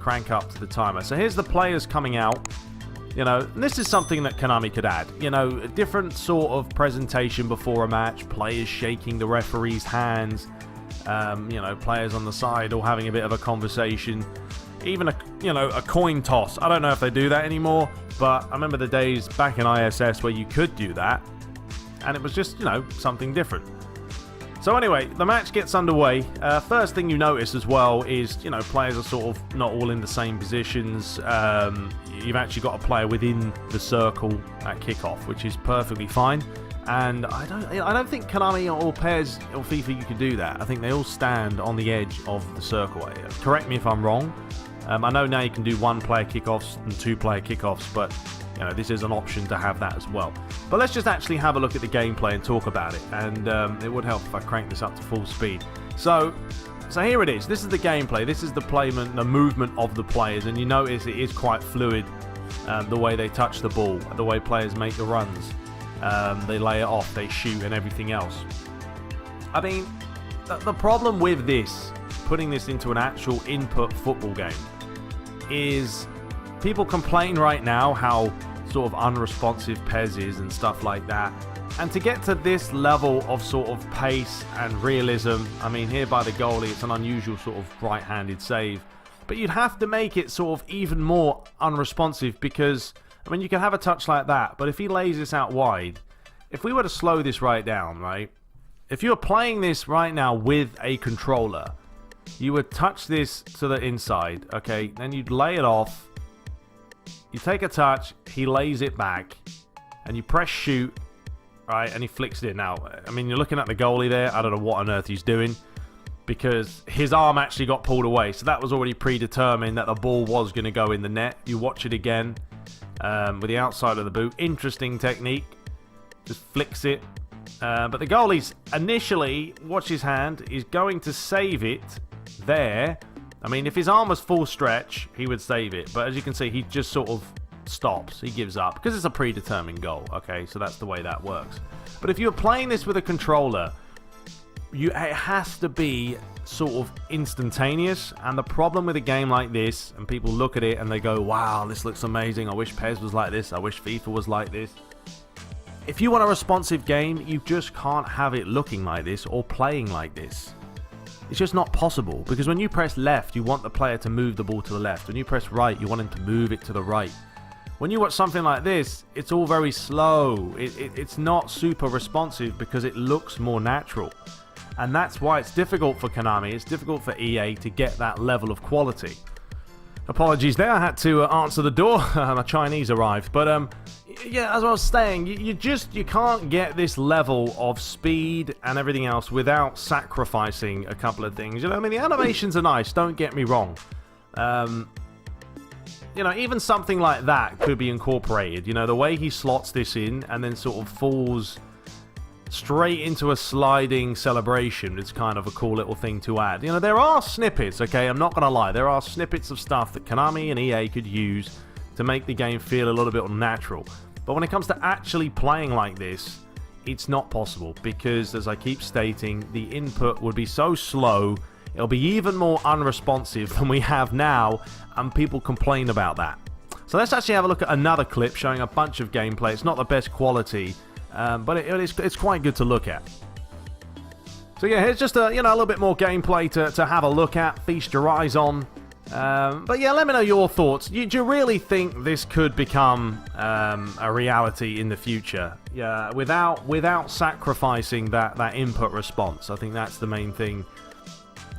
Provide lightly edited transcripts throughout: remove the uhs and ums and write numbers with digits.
crank up to the timer. So here's the players coming out. You know, this is something that Konami could add. You know, a different sort of presentation before a match. Players shaking the referee's hands. You know, players on the side all having a bit of a conversation. Even a coin toss. I don't know if they do that anymore, but I remember the days back in ISS where you could do that, and it was just, you know, something different. So anyway, the match gets underway. First thing you notice as well is, you know, players are sort of not all in the same positions. You've actually got a player within the circle at kickoff, which is perfectly fine. And I don't think Konami or PES or FIFA you can do that. I think they all stand on the edge of the circle. Correct me if I'm wrong. I know now you can do one-player kickoffs and two-player kickoffs, but you know, this is an option to have that as well. But let's just actually have a look at the gameplay and talk about it. And it would help if I crank this up to full speed. So here it is. This is the gameplay. This is the movement of the players, and you notice it is quite fluid. The way they touch the ball, the way players make the runs. They lay it off, they shoot, and everything else. I mean, the problem with this, putting this into an actual input football game, is people complain right now how sort of unresponsive PES is and stuff like that. And to get to this level of sort of pace and realism, I mean, here by the goalie, it's an unusual sort of right-handed save. But you'd have to make it sort of even more unresponsive because, I mean, you can have a touch like that, but if he lays this out wide, if we were to slow this right down, right? If you were playing this right now with a controller, you would touch this to the inside, okay? Then you'd lay it off. You take a touch, he lays it back, and you press shoot, right? And he flicks it in. Now, I mean, you're looking at the goalie there. I don't know what on earth he's doing because his arm actually got pulled away. So that was already predetermined that the ball was going to go in the net. You watch it again with the outside of the boot. Interesting technique. Just flicks it. But the goalie's initially, watch his hand, is going to save it there. I mean, if his arm was full stretch, he would save it. But as you can see, he just sort of stops. He gives up because it's a predetermined goal. Okay, so that's the way that works. But if you're playing this with a controller, it has to be sort of instantaneous. And the problem with a game like this, and people look at it and they go, wow, this looks amazing. I wish PES was like this. I wish FIFA was like this. If you want a responsive game, you just can't have it looking like this or playing like this. It's just not possible, because when you press left, you want the player to move the ball to the left. When you press right, you want him to move it to the right. When you watch something like this, it's all very slow. It's not super responsive because it looks more natural. And that's why it's difficult for Konami, it's difficult for EA to get that level of quality. Apologies there, I had to answer the door. My Chinese arrived. But yeah, as I was saying, you can't get this level of speed and everything else without sacrificing a couple of things. You know, I mean, the animations are nice, don't get me wrong. You know, even something like that could be incorporated. You know, the way he slots this in and then sort of falls straight into a sliding celebration. It's kind of a cool little thing to add. You know, there are snippets, okay? I'm not going to lie. There are snippets of stuff that Konami and EA could use to make the game feel a little bit natural. But when it comes to actually playing like this, it's not possible because, as I keep stating, the input would be so slow, it'll be even more unresponsive than we have now, and people complain about that. So let's actually have a look at another clip showing a bunch of gameplay. It's not the best quality, but it's quite good to look at. So yeah, here's just a little bit more gameplay to have a look at, feast your eyes on. But yeah, let me know your thoughts. Do you really think this could become a reality in the future? Yeah, without sacrificing that input response. I think that's the main thing.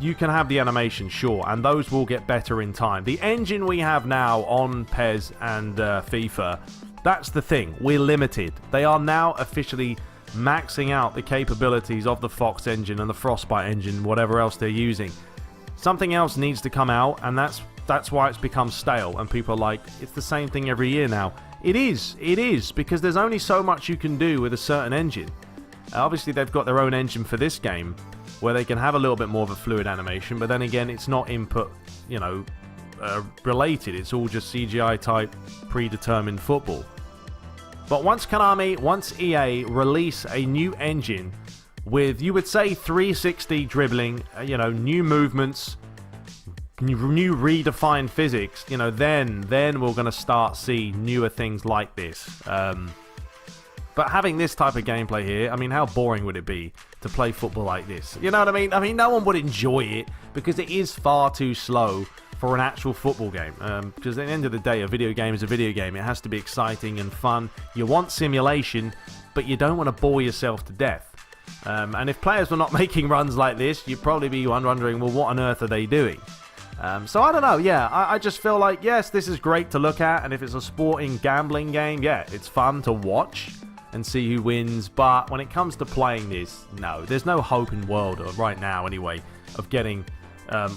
You can have the animation, sure, and those will get better in time. The engine we have now on PES and FIFA, that's the thing. We're limited. They are now officially maxing out the capabilities of the Fox engine and the Frostbite engine, whatever else they're using. Something else needs to come out, and that's why it's become stale, and people are like, it's the same thing every year now. It is, because there's only so much you can do with a certain engine. Obviously, they've got their own engine for this game, where they can have a little bit more of a fluid animation, but then again, it's not input, related. It's all just CGI type predetermined football. But once EA release a new engine with, you would say, 360 dribbling, new movements, new redefined physics, you know, then we're going to start see newer things like this. But having this type of gameplay here, I mean, how boring would it be to play football like this? You know what I mean? I mean, no one would enjoy it because it is far too slow for an actual football game. Because at the end of the day, a video game is a video game. It has to be exciting and fun. You want simulation, but you don't want to bore yourself to death. And if players were not making runs like this, you'd probably be wondering, well, what on earth are they doing? So I don't know, yeah, I just feel like, yes, this is great to look at, and if it's a sporting gambling game, yeah, it's fun to watch and see who wins, but when it comes to playing this, no, there's no hope in the world, or right now anyway, of getting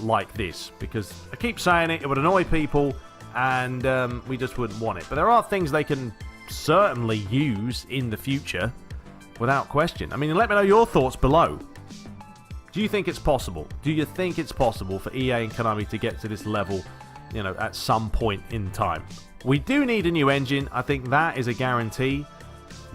like this, because I keep saying it would annoy people, and we just wouldn't want it. But there are things they can certainly use in the future, without question. I mean, let me know your thoughts below. Do you think it's possible? Do you think it's possible for EA and Konami to get to this level, you know, at some point in time? We do need a new engine. I think that is a guarantee.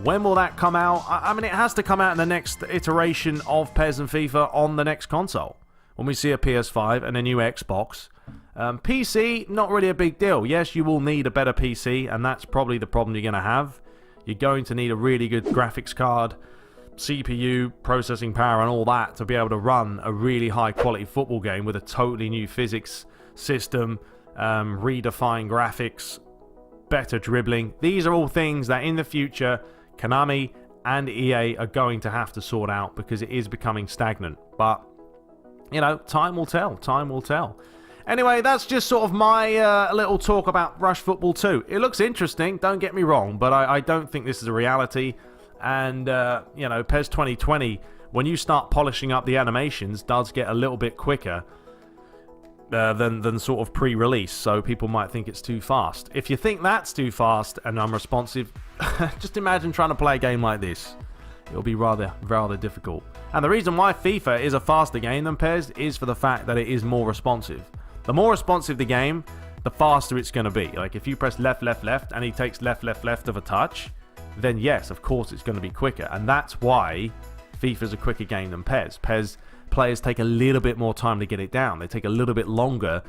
When will that come out? I mean, it has to come out in the next iteration of PES and FIFA on the next console. When we see a PS5 and a new Xbox. PC, not really a big deal. Yes, you will need a better PC, and that's probably the problem you're going to have. You're going to need a really good graphics card, CPU, processing power, and all that to be able to run a really high-quality football game with a totally new physics system, redefined graphics, better dribbling. These are all things that in the future, Konami and EA are going to have to sort out because it is becoming stagnant. But, you know, time will tell. Time will tell. Anyway, that's just sort of my little talk about Rush Football 2. It looks interesting, don't get me wrong, but I don't think this is a reality. And, you know, PES 2020, when you start polishing up the animations, does get a little bit quicker than sort of pre-release, so people might think it's too fast. If you think that's too fast and unresponsive, just imagine trying to play a game like this. It'll be rather difficult. And the reason why FIFA is a faster game than PES is for the fact that it is more responsive. The more responsive the game, the faster it's going to be. Like, if you press left, left, left, and he takes left, left, left of a touch, then yes, of course it's going to be quicker. And that's why FIFA's a quicker game than PES. PES players take a little bit more time to get it down. They take a little bit longer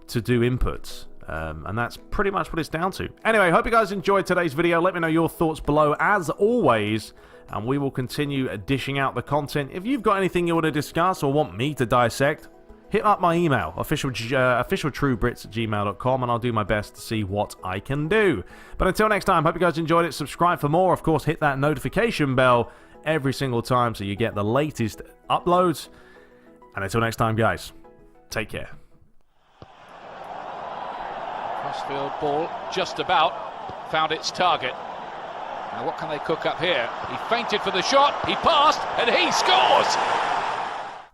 to do inputs. And that's pretty much what it's down to. Anyway, hope you guys enjoyed today's video. Let me know your thoughts below, as always. And we will continue dishing out the content. If you've got anything you want to discuss or want me to dissect, hit up my email, officialtruebrits@gmail.com, and I'll do my best to see what I can do. But until next time, hope you guys enjoyed it. Subscribe for more. Of course, hit that notification bell every single time so you get the latest uploads. And until next time, guys, take care. Crossfield ball just about found its target. Now what can they cook up here? He feinted for the shot, he passed, and he scores!